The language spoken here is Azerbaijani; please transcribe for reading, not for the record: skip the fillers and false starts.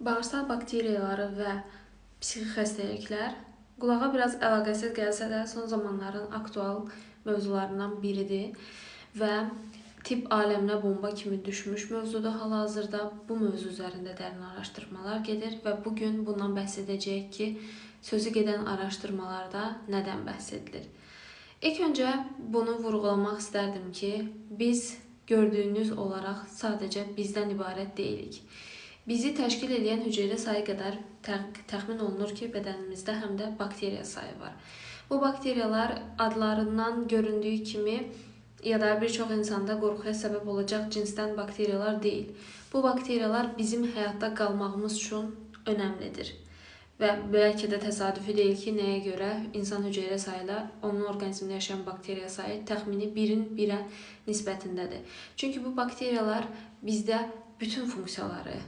Bağırsaq bakteriyaları və psixi xəstəliklər qulağa biraz əlaqəsiz gəlsə də son zamanların aktual mövzularından biridir və tibb aləminə bomba kimi düşmüş mövzudur hal-hazırda. Bu mövzu üzərində dərin araşdırmalar gedir və bugün bundan bəhs edəcəyik ki, sözü gedən araşdırmalarda nədən bəhs edilir. İlk öncə bunu vurğulamaq istərdim ki, biz gördüyünüz olaraq sadəcə bizdən ibarət deyilik. Bizi təşkil edən hüceyrə sayı qədər təxmin olunur ki, bədənimizdə həm də bakteriya sayı var. Bu bakteriyalar adlarından göründüyü kimi ya da bir çox insanda qorxuya səbəb olacaq cinsdən bakteriyalar deyil. Bu bakteriyalar bizim həyatda qalmağımız üçün önəmlidir. Və bəlkə də təsadüfi deyil ki, nəyə görə insan hüceyrə sayı ilə onun orqanizmində yaşayan bakteriya sayı təxmini 1-in 1-ə nisbətindədir. Çünki bu bakteriyalar bizdə bütün funksiyaları